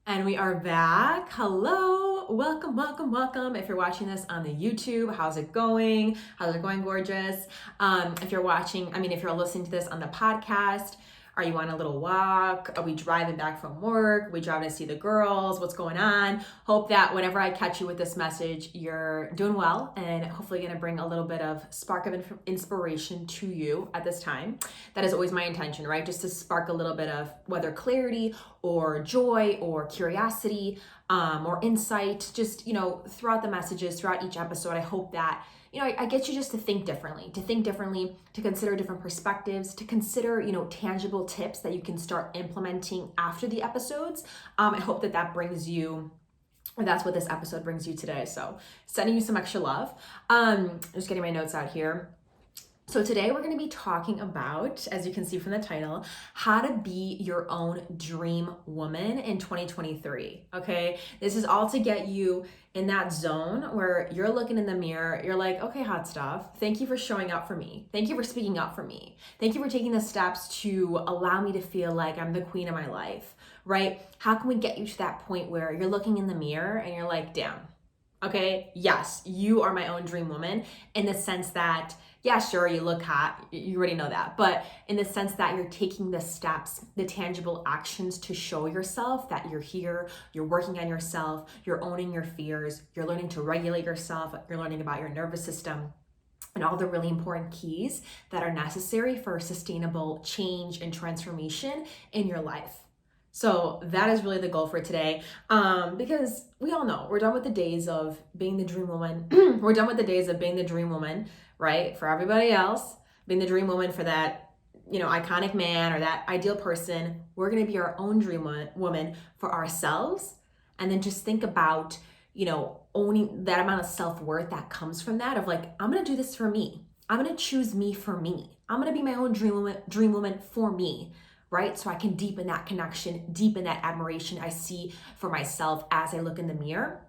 And we are back. Hello, welcome. If you're watching this on the YouTube, how's it going? How's it going, gorgeous? If you're listening to this on the podcast, are you on a little walk? Are we driving back from work? Are we driving to see the girls? What's going on? Hope that whenever I catch you with this message, you're doing well and hopefully going to bring a little bit of spark of inspiration to you at this time. That is always my intention, right? Just to spark a little bit of whether clarity or joy or curiosity or insight, just, throughout the messages, throughout each episode. I hope that I get you just to think differently, to consider different perspectives, to consider, tangible tips that you can start implementing after the episodes. I hope that brings you, or that's what this episode brings you today. So sending you some extra love. Just getting my notes out here. So today we're going to be talking about, as you can see from the title, how to be your own dream woman in 2023, okay? This is all to get you in that zone where you're looking in the mirror, you're like, okay, hot stuff, thank you for showing up for me. Thank you for speaking up for me. Thank you for taking the steps to allow me to feel like I'm the queen of my life, right? How can we get you to that point where you're looking in the mirror and you're like, damn, okay, yes, you are my own dream woman in the sense that, yeah, sure, you look hot, you already know that, but in the sense that you're taking the steps, the tangible actions to show yourself that you're here, you're working on yourself, you're owning your fears, you're learning to regulate yourself, you're learning about your nervous system, and all the really important keys that are necessary for sustainable change and transformation in your life. So that is really the goal for today, because we all know we're done with the days of being the dream woman. We're done with the days of being the dream woman, right? For everybody else, being the dream woman for that, iconic man or that ideal person. We're going to be our own dream woman for ourselves. And then just think about, owning that amount of self-worth that comes from that of like, I'm going to do this for me. I'm going to choose me for me. I'm going to be my own dream woman for me. Right? So I can deepen that connection, deepen that admiration I see for myself as I look in the mirror.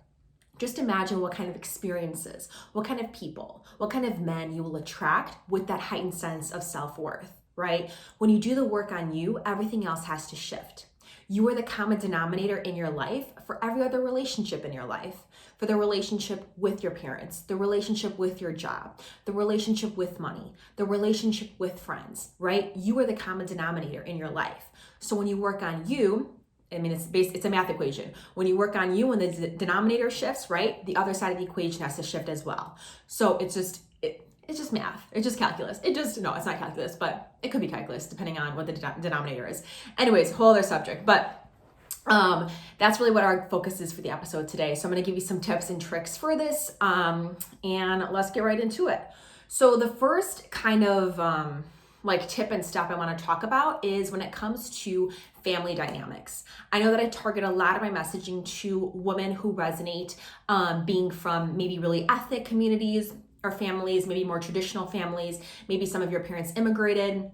Just imagine what kind of experiences, what kind of people, what kind of men you will attract with that heightened sense of self-worth, right? When you do the work on you, everything else has to shift. You are the common denominator in your life for every other relationship in your life, for the relationship with your parents, the relationship with your job, the relationship with money, the relationship with friends, right? You are the common denominator in your life. So when you work on you, it's a math equation. When you work on you and the denominator shifts, right? The other side of the equation has to shift as well. So it's just math. It's just calculus. No, it's not calculus, but it could be calculus depending on what the denominator is. Anyways, whole other subject. But that's really what our focus is for the episode today. So I'm going to give you some tips and tricks for this, and let's get right into it. So the first kind of tip and step I want to talk about is when it comes to family dynamics. I know that I target a lot of my messaging to women who resonate, being from maybe really ethnic communities or families, maybe more traditional families, maybe some of your parents immigrated.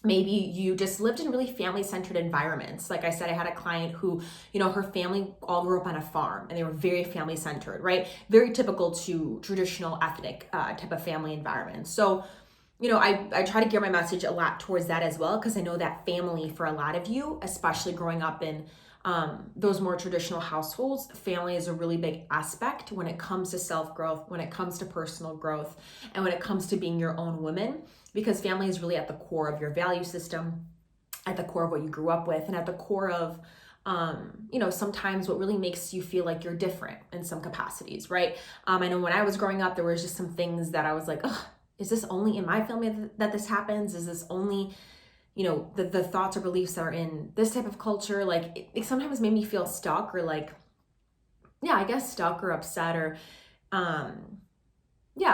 Maybe you just lived in really family-centered environments. Like I said, I had a client who, her family all grew up on a farm and they were very family-centered, right? Very typical to traditional ethnic type of family environments. So, I try to gear my message a lot towards that as well, because I know that family for a lot of you, especially growing up in those more traditional households, family is a really big aspect when it comes to self-growth, when it comes to personal growth, and when it comes to being your own woman, because family is really at the core of your value system, at the core of what you grew up with, and at the core of sometimes what really makes you feel like you're different in some capacities, right? I know when I was growing up, there was just some things that I was like, ugh, is this only in my family that this happens? Is this only the thoughts or beliefs that are in this type of culture? Like it sometimes made me feel stuck or stuck or upset or,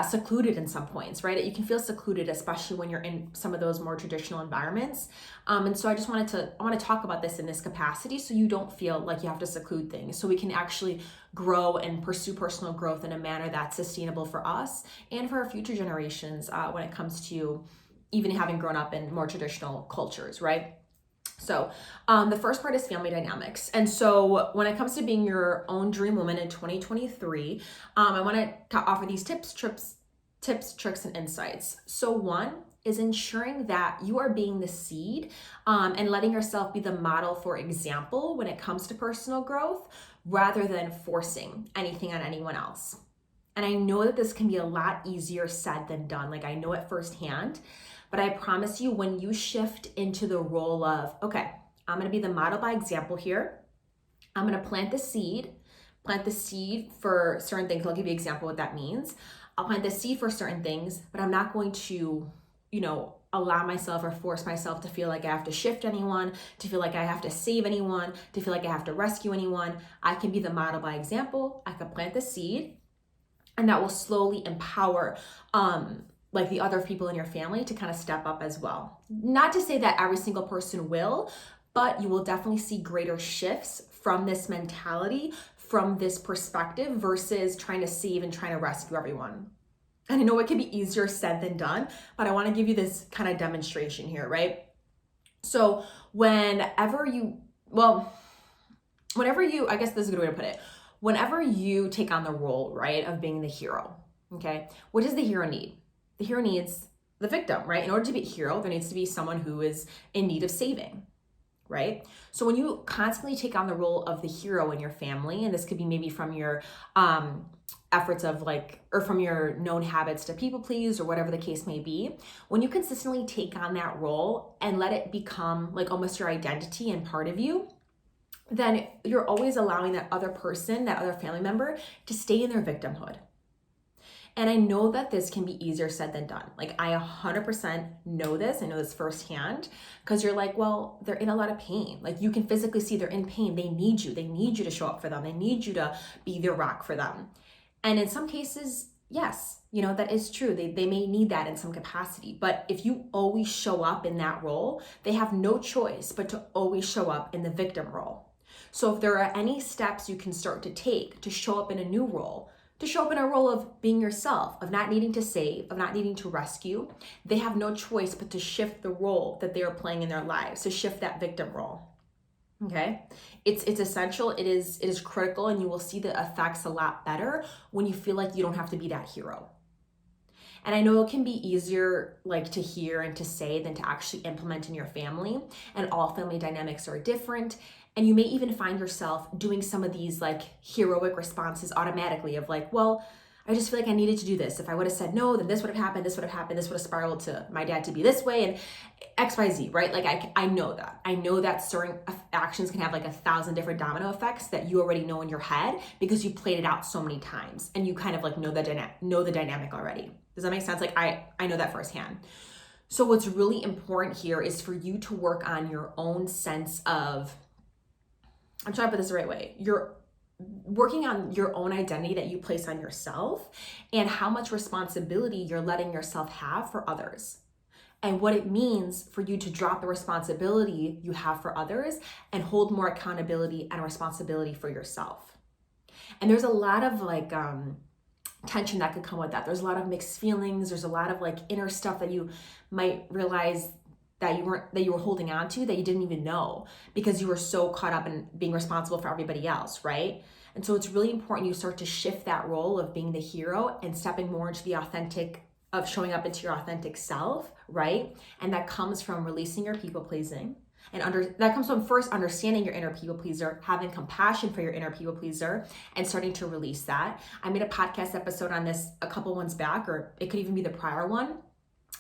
secluded in some points, right? You can feel secluded, especially when you're in some of those more traditional environments. And so I want to talk about this in this capacity so you don't feel like you have to seclude things, so we can actually grow and pursue personal growth in a manner that's sustainable for us and for our future generations when it comes to even having grown up in more traditional cultures, right? So the first part is family dynamics. And so when it comes to being your own dream woman in 2023, I want to offer these tips, tricks, and insights. So one is ensuring that you are being the seed and letting yourself be the model for example when it comes to personal growth, rather than forcing anything on anyone else. And I know that this can be a lot easier said than done. Like, I know it firsthand, but I promise you, when you shift into the role of, okay, I'm gonna be the model by example here. I'm gonna plant the seed for certain things. I'll give you an example of what that means. I'll plant the seed for certain things, but I'm not going to, allow myself or force myself to feel like I have to shift anyone, to feel like I have to save anyone, to feel like I have to rescue anyone. I can be the model by example. I can plant the seed, and that will slowly empower like the other people in your family to kind of step up as well. Not to say that every single person will, but you will definitely see greater shifts from this mentality, from this perspective, versus trying to save and trying to rescue everyone. And I know it can be easier said than done, but I want to give you this kind of demonstration here, right? So whenever you, I guess this is a good way to put it. Whenever you take on the role, right, of being the hero, okay, what does the hero need? The hero needs the victim, right? In order to be a hero, there needs to be someone who is in need of saving, right? So when you constantly take on the role of the hero in your family, and this could be maybe from your efforts of or from your known habits to people please, or whatever the case may be, when you consistently take on that role and let it become like almost your identity and part of you, then you're always allowing that other person, that other family member, to stay in their victimhood. And I know that this can be easier said than done. Like, I 100% know this. I know this firsthand, because you're like, well, they're in a lot of pain. Like, you can physically see they're in pain. They need you. They need you to show up for them. They need you to be their rock for them. And in some cases, yes, that is true. They may need that in some capacity. But if you always show up in that role, they have no choice but to always show up in the victim role. So if there are any steps you can start to take to show up in a new role, to show up in a role of being yourself, of not needing to save, of not needing to rescue, they have no choice but to shift the role that they are playing in their lives, to shift that victim role. Okay, it's essential. It is critical, and you will see the effects a lot better when you feel like you don't have to be that hero. And I know it can be easier to hear and to say than to actually implement in your family. And all family dynamics are different. And you may even find yourself doing some of these heroic responses automatically of well, I just feel like I needed to do this. If I would have said no, then this would have happened, this would have spiraled to my dad to be this way, and XYZ, right? I know that. I know that certain actions can have 1,000 different domino effects that you already know in your head because you played it out so many times and you kind of know the dynamic already. Does that make sense? I know that firsthand. So what's really important here is for you to work on your own sense of, I'm trying to put this the right way, you're working on your own identity that you place on yourself and how much responsibility you're letting yourself have for others, and what it means for you to drop the responsibility you have for others and hold more accountability and responsibility for yourself. And there's a lot of tension that could come with that. There's a lot of mixed feelings. There's a lot of inner stuff that you might realize that you were holding on to that you didn't even know because you were so caught up in being responsible for everybody else, right? And so it's really important you start to shift that role of being the hero and stepping more into the authentic, of showing up into your authentic self, right? And that comes from releasing your people pleasing. And that comes from first understanding your inner people pleaser, having compassion for your inner people pleaser, and starting to release that. I made a podcast episode on this a couple ones back, or it could even be the prior one.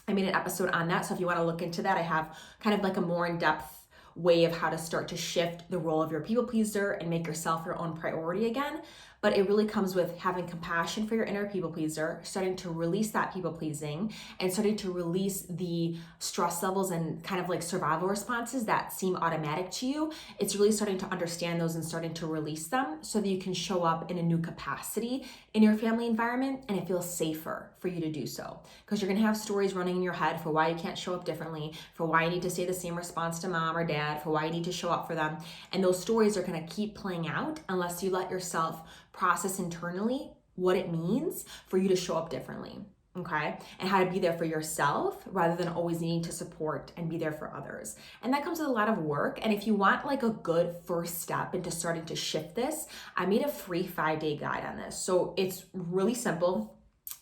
I made an episode on that. So if you want to look into that, I have kind of a more in-depth way of how to start to shift the role of your people pleaser and make yourself your own priority again. But it really comes with having compassion for your inner people pleaser, starting to release that people pleasing, and starting to release the stress levels and kind of survival responses that seem automatic to you. It's really starting to understand those and starting to release them so that you can show up in a new capacity in your family environment, and it feels safer for you to do so. Because you're gonna have stories running in your head for why you can't show up differently, for why you need to say the same response to mom or dad, for why you need to show up for them. And those stories are gonna keep playing out unless you let yourself process internally what it means for you to show up differently, okay? And how to be there for yourself rather than always needing to support and be there for others. And that comes with a lot of work. And if you want a good first step into starting to shift this, I made a free 5-day guide on this. So it's really simple.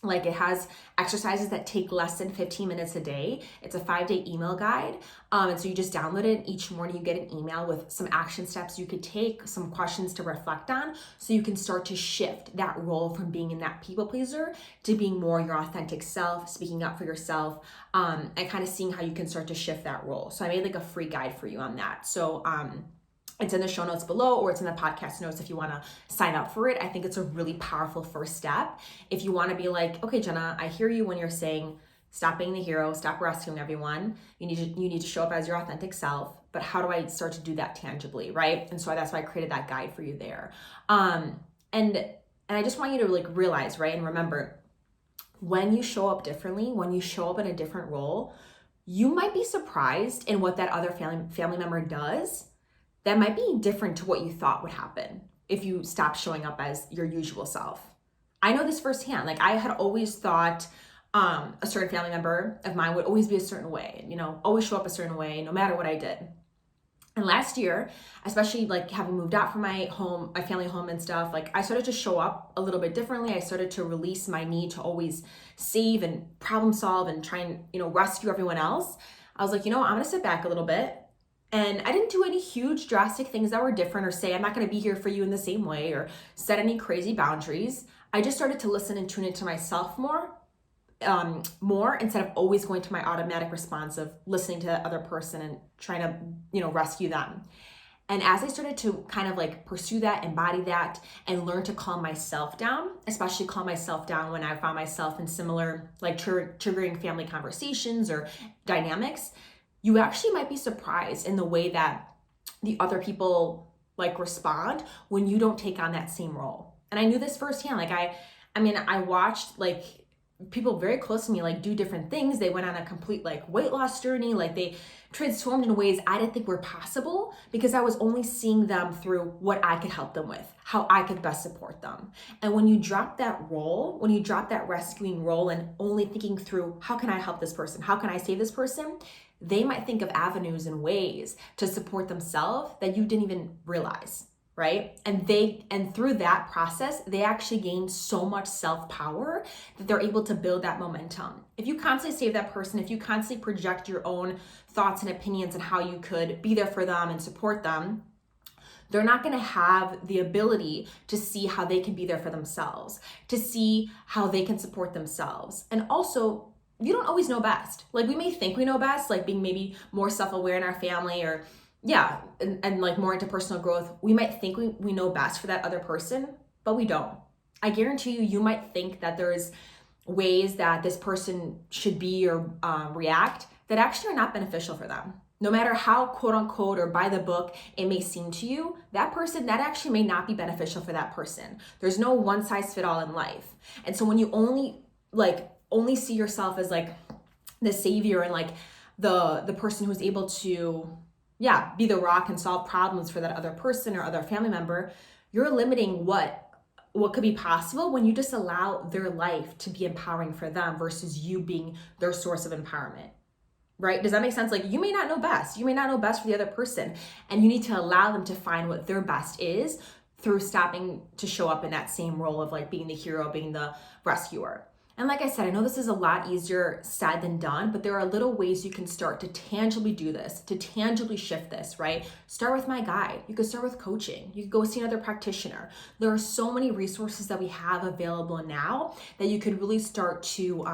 Like it has exercises that take less than 15 minutes a day. It's a 5-day email guide. And so you just download it. Each morning you get an email with some action steps you could take, some questions to reflect on, so you can start to shift that role from being in that people pleaser to being more your authentic self, speaking up for yourself, and kind of seeing how you can start to shift that role. So I made like a free guide for you on that. So, it's in the show notes below, or it's in the podcast notes if you want to sign up for it. I think it's a really powerful first step. If you want to be like, okay, Jenna, I hear you when you're saying, stop being the hero, stop rescuing everyone. You need to show up as your authentic self. But how do I start to do that tangibly, right? And so that's why I created that guide for you there. And I just want you to like realize, right, and remember, when you show up differently, when you show up in a different role, you might be surprised in what that other family member does that might be different to what you thought would happen if you stop showing up as your usual self. I know this firsthand. Like I had always thought a certain family member of mine would always be a certain way, always show up a certain way, no matter what I did. And last year, especially like having moved out from my family home and stuff, like I started to show up a little bit differently. I started to release my need to always save and problem solve and try and, rescue everyone else. I was like, I'm going to sit back a little bit. And I didn't do any huge drastic things that were different or say, I'm not going to be here for you in the same way or set any crazy boundaries. I just started to listen and tune into myself more instead of always going to my automatic response of listening to that other person and trying to, rescue them. And as I started to kind of like pursue that, embody that, and learn to calm myself down, especially calm myself down when I found myself in similar like triggering family conversations or dynamics, you actually might be surprised in the way that the other people like respond when you don't take on that same role. And I knew this firsthand. Like I watched like people very close to me like do different things. They went on a complete like weight loss journey. Like they transformed in ways I didn't think were possible because I was only seeing them through what I could help them with, how I could best support them. And when you drop that role, when you drop that rescuing role and only thinking through how can I help this person? How can I save this person? They might think of avenues and ways to support themselves that you didn't even realize, right? And through that process, they actually gain so much self-power that they're able to build that momentum. If you constantly save that person, if you constantly project your own thoughts and opinions and how you could be there for them and support them, they're not going to have the ability to see how they can be there for themselves, to see how they can support themselves. And also, you don't always know best. Like we may think we know best, like being maybe more self-aware in our family or and like more into personal growth. We might think we know best for that other person, but we don't. I guarantee you might think that there's ways that this person should be or react that actually are not beneficial for them. No matter how quote unquote or by the book it may seem to you, that actually may not be beneficial for that person. There's no one size fit all in life. And so when you only see yourself as like the savior and like the person who's able to be the rock and solve problems for that other person or other family member, you're limiting what could be possible when you just allow their life to be empowering for them versus you being their source of empowerment. Right? Does that make sense? Like you may not know best. You may not know best for the other person, and you need to allow them to find what their best is through stopping to show up in that same role of like being the hero, being the rescuer. And like I said, I know this is a lot easier said than done, but there are little ways you can start to tangibly do this, to tangibly shift this, right? Start with my guide. You could start with coaching. You could go see another practitioner. There are so many resources that we have available now that you could really start to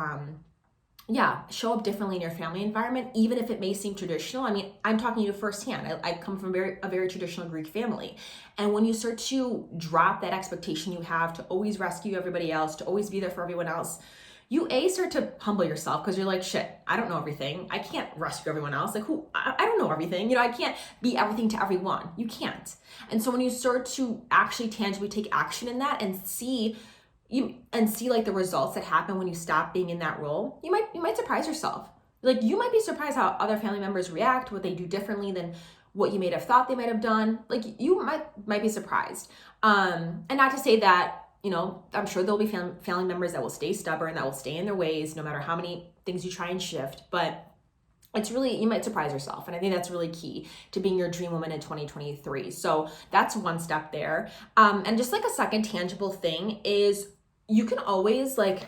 show up differently in your family environment, even if it may seem traditional. I mean, I'm talking to you firsthand. I come from a very traditional Greek family. And when you start to drop that expectation you have to always rescue everybody else, to always be there for everyone else, you start to humble yourself because you're like, shit, I don't know everything. I can't rescue everyone else. Like I don't know everything. I can't be everything to everyone. You can't. And so when you start to actually tangibly take action in that and see like the results that happen when you stop being in that role, you might surprise yourself. Like you might be surprised how other family members react, what they do differently than what you may have thought they might have done. Like you might be surprised. And not to say that, I'm sure there'll be family members that will stay stubborn, that will stay in their ways, no matter how many things you try and shift, but it's really, you might surprise yourself. And I think that's really key to being your dream woman in 2023. So that's one step there. And just like a second tangible thing is you can always like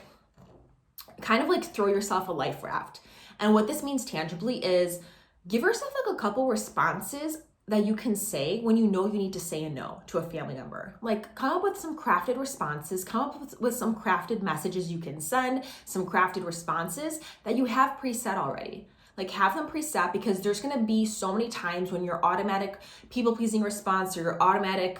kind of like throw yourself a life raft. And what this means tangibly is give yourself like a couple responses that you can say when you know you need to say a no to a family member. Like come up with some crafted responses, come up with some crafted messages you can send, some crafted responses that you have preset already. Like have them preset, because there's gonna be so many times when your automatic people-pleasing response or your automatic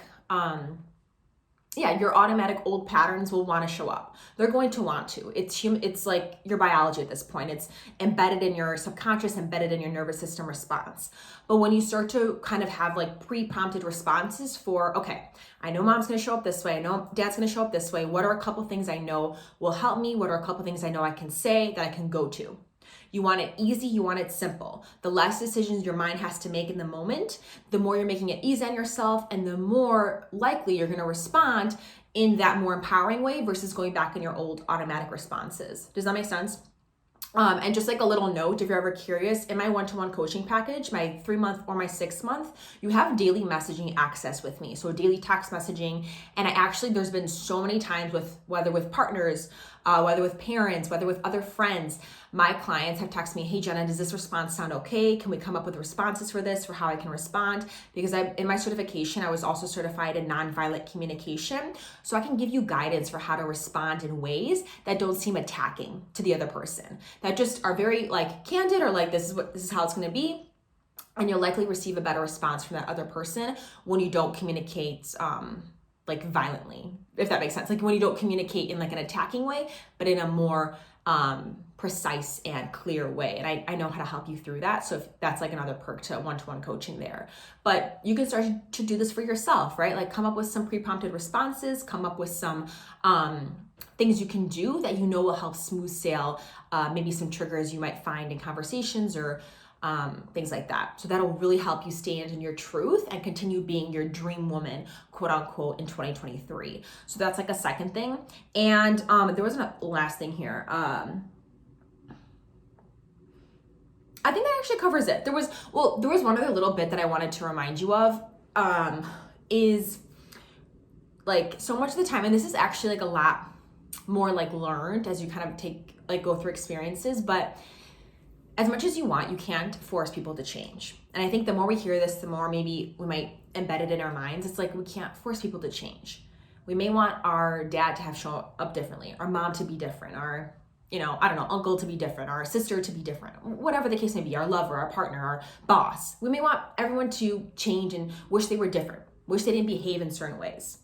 old patterns will want to show up. They're going to want to. It's like your biology at this point. It's embedded in your subconscious, embedded in your nervous system response. But when you start to kind of have like pre-prompted responses for, okay, I know mom's going to show up this way. I know dad's going to show up this way. What are a couple things I know will help me? What are a couple things I know I can say that I can go to? You want it easy, you want it simple. The less decisions your mind has to make in the moment, the more you're making it easy on yourself, and the more likely you're gonna respond in that more empowering way versus going back in your old automatic responses. Does that make sense? And just like a little note, if you're ever curious, in my one-to-one coaching package, my 3-month or my 6-month, you have daily messaging access with me. So daily text messaging. And there's been so many times whether with partners, whether with parents, whether with other friends, my clients have texted me, hey Jenna, does this response sound okay? Can we come up with responses for this, for how I can respond? Because in my certification, I was also certified in nonviolent communication. So I can give you guidance for how to respond in ways that don't seem attacking to the other person, that just are very like candid, or like, this is how it's gonna be. And you'll likely receive a better response from that other person when you don't communicate like violently, if that makes sense. Like when you don't communicate in like an attacking way, but in a more precise and clear way. And I know how to help you through that. So if that's like another perk to one-to-one coaching there. But you can start to do this for yourself, right? Like come up with some pre-prompted responses, come up with some things you can do that you know will help smooth sail maybe some triggers you might find in conversations or things like that. So that'll really help you stand in your truth and continue being your dream woman, quote unquote, in 2023. So that's like a second thing. And there was a last thing here. I think that actually covers it. There was one other little bit that I wanted to remind you of, is like so much of the time, and this is actually like a lot more like learned as you kind of go through experiences, but as much as you want, you can't force people to change. And I think the more we hear this, the more maybe we might embed it in our minds. It's like we can't force people to change. We may want our dad to have shown up differently, our mom to be different, our, uncle to be different, our sister to be different, whatever the case may be, our lover, our partner, our boss. We may want everyone to change and wish they were different, wish they didn't behave in certain ways.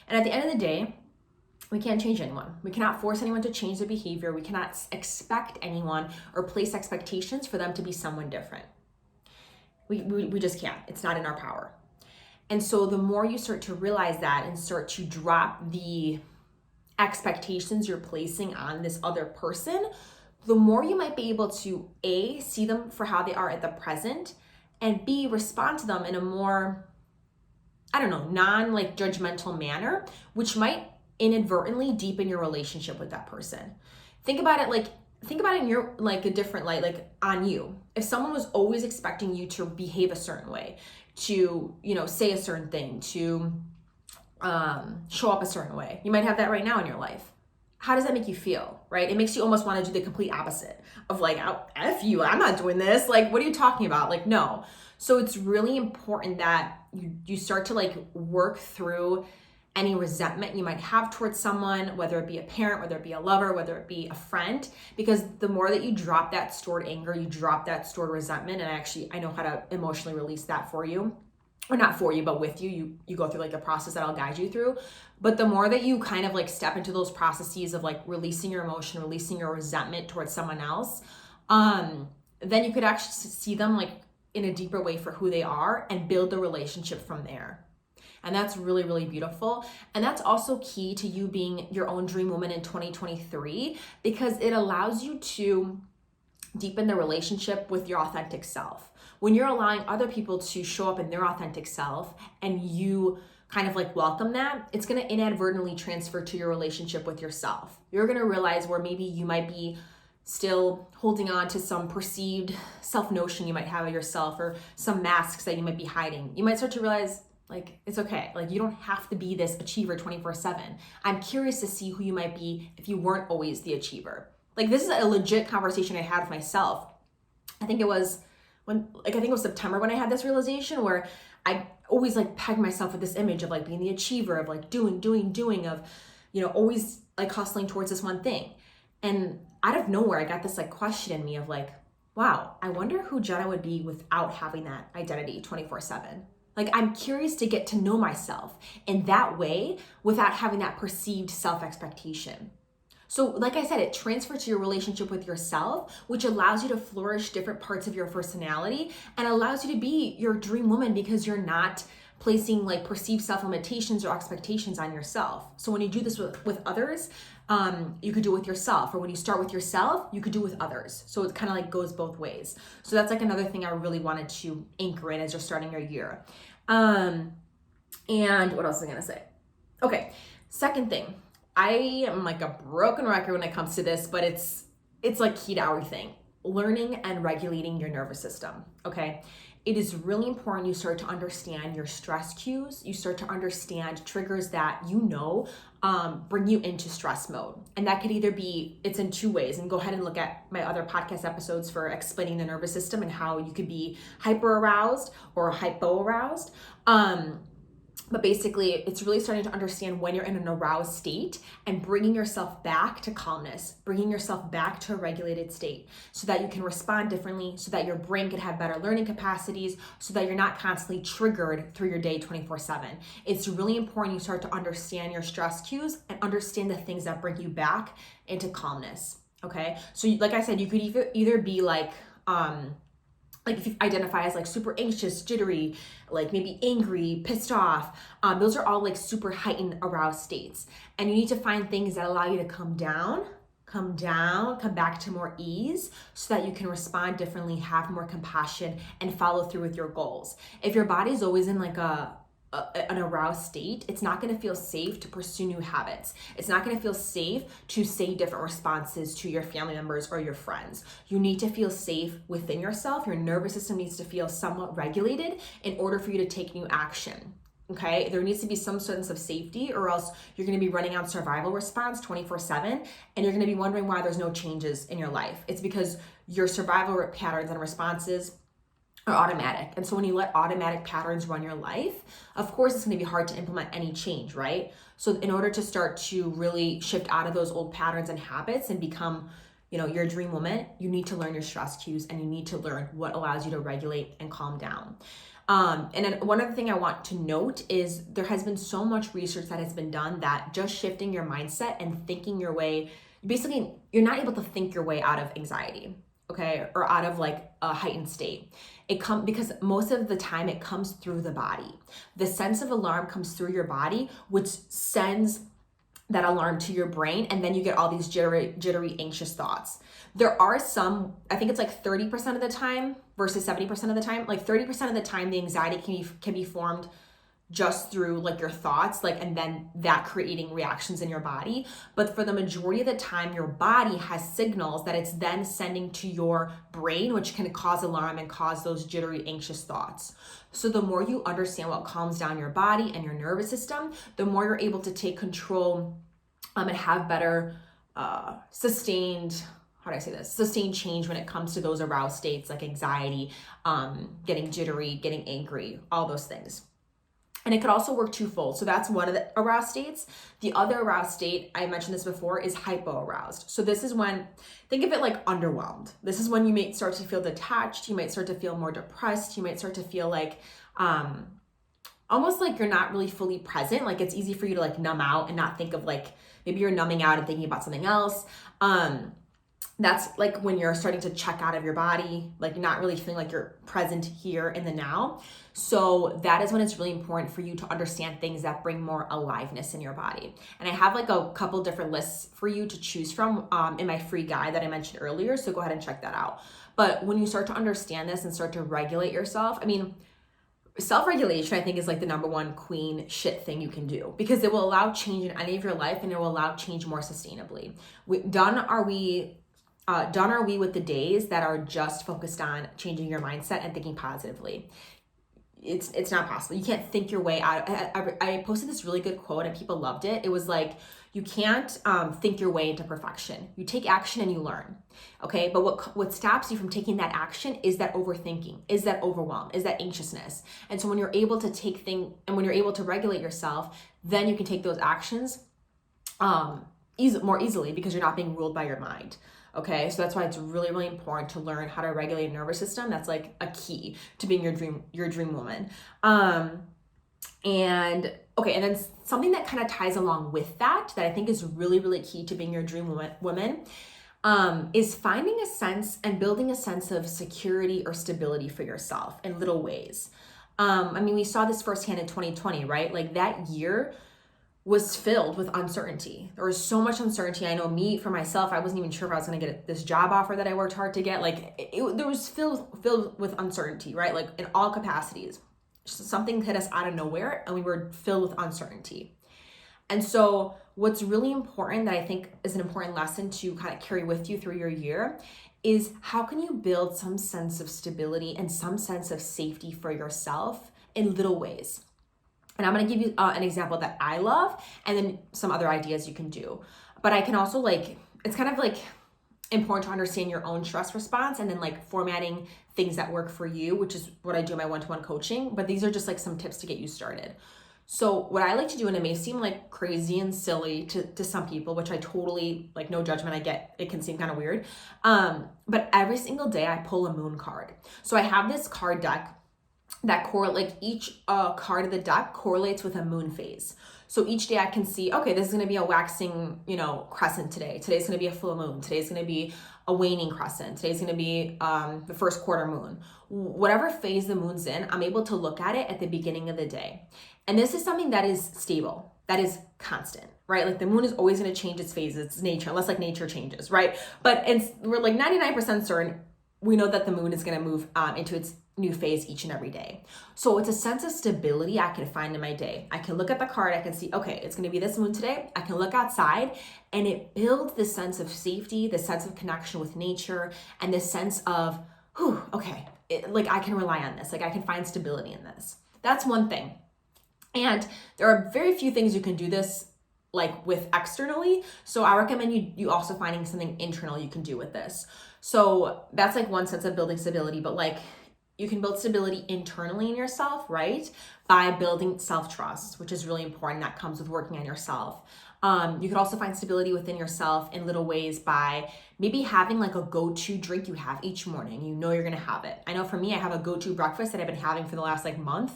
And at the end of the day, we can't change anyone. We cannot force anyone to change their behavior. We cannot expect anyone or place expectations for them to be someone different. We just can't. It's not in our power. And so the more you start to realize that and start to drop the expectations you're placing on this other person, the more you might be able to A, see them for how they are at the present, and B, respond to them in a more, non-judgmental manner, which might inadvertently deepen your relationship with that person. Think about it in your a different light, like on you. If someone was always expecting you to behave a certain way, to say a certain thing, to show up a certain way, you might have that right now in your life. How does that make you feel, right? It makes you almost want to do the complete opposite of like, oh, F you, I'm not doing this. Like, what are you talking about? Like, no. So it's really important that you start to work through any resentment you might have towards someone, whether it be a parent, whether it be a lover, whether it be a friend, because the more that you drop that stored anger, you drop that stored resentment, and I know how to emotionally release that for you, or not for you, but with you, you go through a process that I'll guide you through. But the more that you kind of step into those processes of releasing your emotion, releasing your resentment towards someone else, then you could actually see them in a deeper way for who they are and build the relationship from there. And that's really, really beautiful. And that's also key to you being your own dream woman in 2023, because it allows you to deepen the relationship with your authentic self. When you're allowing other people to show up in their authentic self and you kind of welcome that, it's going to inadvertently transfer to your relationship with yourself. You're going to realize where maybe you might be still holding on to some perceived self-notion you might have of yourself, or some masks that you might be hiding. You might start to realize, Like, it's okay. Like, you don't have to be this achiever 24/7. I'm curious to see who you might be if you weren't always the achiever. Like, this is a legit conversation I had with myself. I think it was September when I had this realization where I always like pegged myself with this image of like being the achiever, of like doing, of, always like hustling towards this one thing. And out of nowhere, I got this like question in me of like, wow, I wonder who Jenna would be without having that identity 24/7. Like, I'm curious to get to know myself in that way without having that perceived self-expectation. So like I said, it transfers to your relationship with yourself, which allows you to flourish different parts of your personality and allows you to be your dream woman because you're not placing like perceived self-limitations or expectations on yourself. So when you do this with others, you could do it with yourself, or when you start with yourself, you could do it with others. So it kind of like goes both ways. So that's like another thing I really wanted to anchor in as you're starting your year. And what else was I gonna say? Okay, second thing. I am like a broken record when it comes to this, but it's like key to everything. Learning and regulating your nervous system, okay? It is really important you start to understand your stress cues. You start to understand triggers that bring you into stress mode. And that could either be, it's in two ways. And go ahead and look at my other podcast episodes for explaining the nervous system and how you could be hyper aroused or hypo aroused. But basically, it's really starting to understand when you're in an aroused state and bringing yourself back to calmness, bringing yourself back to a regulated state so that you can respond differently, so that your brain could have better learning capacities, so that you're not constantly triggered through your day 24/7. It's really important you start to understand your stress cues and understand the things that bring you back into calmness, okay? So like I said, you could either be like if you identify as like super anxious, jittery, like maybe angry, pissed off, those are all like super heightened aroused states. And you need to find things that allow you to come back to more ease so that you can respond differently, have more compassion, and follow through with your goals. If your body's always in like an aroused state, it's not going to feel safe to pursue new habits. It's not going to feel safe to say different responses to your family members or your friends. You need to feel safe within yourself. Your nervous system needs to feel somewhat regulated in order for you to take new action. Okay, there needs to be some sense of safety, or else you're going to be running on survival response 24/7, and you're going to be wondering why there's no changes in your life. It's because your survival patterns and responses are automatic. And so when you let automatic patterns run your life, of course, it's going to be hard to implement any change, right? So in order to start to really shift out of those old patterns and habits and become, your dream woman, you need to learn your stress cues and you need to learn what allows you to regulate and calm down. And then one other thing I want to note is there has been so much research that has been done that just shifting your mindset and thinking your way, basically, you're not able to think your way out of anxiety. Okay, or out of like a heightened state. Because most of the time it comes through the body. The sense of alarm comes through your body, which sends that alarm to your brain, and then you get all these jittery, anxious thoughts. There are some, I think it's like 30% of the time versus 70% of the time. Like 30% of the time, the anxiety can be formed just through like your thoughts, and then that creating reactions in your body. But for the majority of the time, your body has signals that it's then sending to your brain, which can cause alarm and cause those jittery, anxious thoughts. So the more you understand what calms down your body and your nervous system, the more you're able to take control and have better sustained change when it comes to those aroused states like anxiety, getting jittery, getting angry, all those things. And it could also work twofold. So that's one of the aroused states. The other aroused state, I mentioned this before, is hypo-aroused. So this is when, think of it like underwhelmed. This is when you might start to feel detached. You might start to feel more depressed. You might start to feel like, almost like you're not really fully present. Like it's easy for you to like numb out and not think of like, maybe you're numbing out and thinking about something else. That's like when you're starting to check out of your body, like you're not really feeling like you're present here in the now. So that is when it's really important for you to understand things that bring more aliveness in your body. And I have like a couple different lists for you to choose from in my free guide that I mentioned earlier. So go ahead and check that out. But when you start to understand this and start to regulate yourself, self-regulation, I think, is like the number one queen shit thing you can do, because it will allow change in any of your life and it will allow change more sustainably. Done are we with the days that are just focused on changing your mindset and thinking positively. it's not possible. You can't think your way out. I posted this really good quote and people loved it. It was like, you can't think your way into perfection. You take action and you learn, okay? But what stops you from taking that action is that overthinking, is that overwhelm, is that anxiousness. And so when you're able to when you're able to regulate yourself, then you can take those actions more easily because you're not being ruled by your mind. Okay, so that's why it's really, really important to learn how to regulate your nervous system. That's like a key to being your dream woman. And then something that kind of ties along with that I think is really, really key to being your dream woman, is finding a sense and building a sense of security or stability for yourself in little ways. I mean, we saw this firsthand in 2020, right? Like that year was filled with uncertainty. There was so much uncertainty. I know for myself, I wasn't even sure if I was going to get this job offer that I worked hard to get. Like there was filled with uncertainty, right? Like in all capacities. Something hit us out of nowhere and we were filled with uncertainty. And so what's really important that I think is an important lesson to kind of carry with you through your year is how can you build some sense of stability and some sense of safety for yourself in little ways. And I'm going to give you an example that I love and then some other ideas you can do. But I can also it's kind of like important to understand your own stress response and then like formatting things that work for you, which is what I do in my one-to-one coaching. But these are just like some tips to get you started. So what I like to do, and it may seem like crazy and silly to some people, which I totally, like, no judgment, I get, it can seem kind of weird. But every single day I pull a moon card. So I have this card deck that each card of the deck correlates with a moon phase. So each day I can see, okay, this is going to be a waxing, crescent today. Today's going to be a full moon. Today's going to be a waning crescent. Today's going to be the first quarter moon. Whatever phase the moon's in, I'm able to look at it at the beginning of the day. And this is something that is stable, that is constant, right? Like the moon is always going to change its phases, it's nature, unless like nature changes, right? But we're like 99% certain we know that the moon is going to move into its new phase each and every day. So it's a sense of stability I can find in my day. I can look at the card, I can see, okay, it's going to be this moon today. I can look outside and it builds this sense of safety, this sense of connection with nature, and this sense of, okay, I can rely on this. Like I can find stability in this. That's one thing. And there are very few things you can do this like with externally. So I recommend you also finding something internal you can do with this. So that's like one sense of building stability, but like you can build stability internally in yourself, right? By building self-trust, which is really important. That comes with working on yourself. You could also find stability within yourself in little ways by maybe having like a go-to drink you have each morning. You know you're gonna have it. I know for me, I have a go-to breakfast that I've been having for the last month.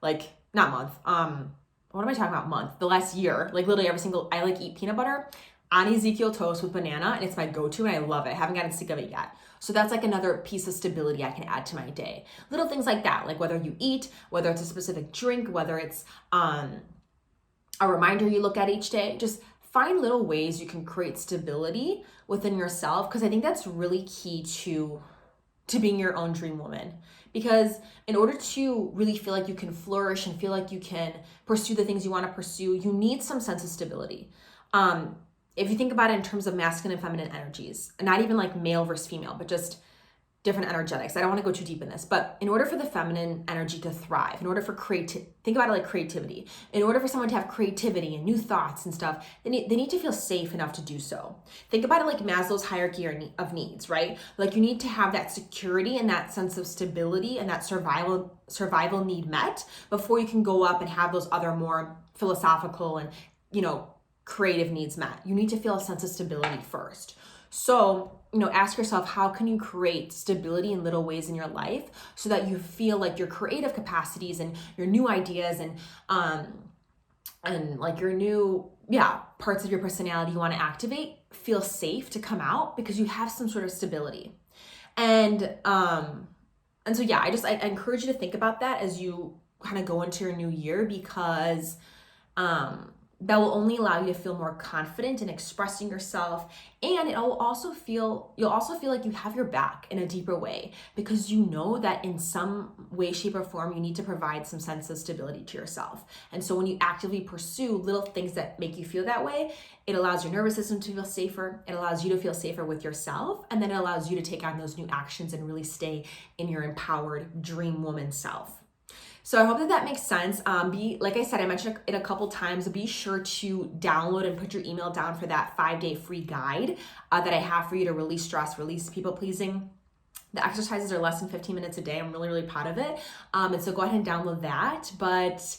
What am I talking about? Month, the last year, like literally I eat peanut butter on Ezekiel toast with banana, and it's my go-to and I love it. I haven't gotten sick of it yet. So that's like another piece of stability I can add to my day. Little things like that, like whether you eat, whether it's a specific drink, whether it's a reminder you look at each day, just find little ways you can create stability within yourself, because I think that's really key to being your own dream woman. Because in order to really feel like you can flourish and feel like you can pursue the things you want to pursue, you need some sense of stability. If you think about it in terms of masculine and feminine energies, not even like male versus female, but just different energetics. I don't want to go too deep in this, but in order for the feminine energy to thrive, in order for think about it like creativity. In order for someone to have creativity and new thoughts and stuff, they need to feel safe enough to do so. Think about it like Maslow's hierarchy of needs, right? Like you need to have that security and that sense of stability and that survival need met before you can go up and have those other more philosophical and, creative needs met. You need to feel a sense of stability first. So, ask yourself, how can you create stability in little ways in your life so that you feel like your creative capacities and your new ideas and like your new, parts of your personality you want to activate feel safe to come out because you have some sort of stability. And so, I encourage you to think about that as you kind of go into your new year, because, that will only allow you to feel more confident in expressing yourself, and you'll also feel like you have your back in a deeper way, because you know that in some way, shape, or form you need to provide some sense of stability to yourself. And so when you actively pursue little things that make you feel that way, it allows your nervous system to feel safer, it allows you to feel safer with yourself, and then it allows you to take on those new actions and really stay in your empowered dream woman self. So I hope that that makes sense. Like I said, I mentioned it a couple times. Be sure to download and put your email down for that 5-day free guide that I have for you to release stress, release people pleasing. The exercises are less than 15 minutes a day. I'm really, really proud of it. And so go ahead and download that. But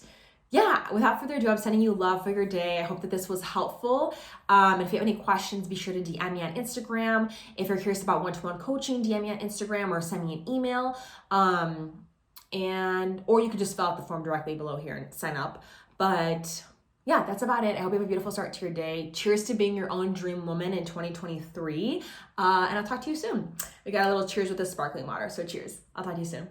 yeah, without further ado, I'm sending you love for your day. I hope that this was helpful. If you have any questions, be sure to DM me on Instagram. If you're curious about one-to-one coaching, DM me on Instagram or send me an email. Or you could just fill out the form directly below here and sign up. But yeah, that's about it. I hope you have a beautiful start to your day. Cheers to being your own dream woman in 2023. And I'll talk to you soon. We got a little cheers with the sparkling water. So cheers. I'll talk to you soon.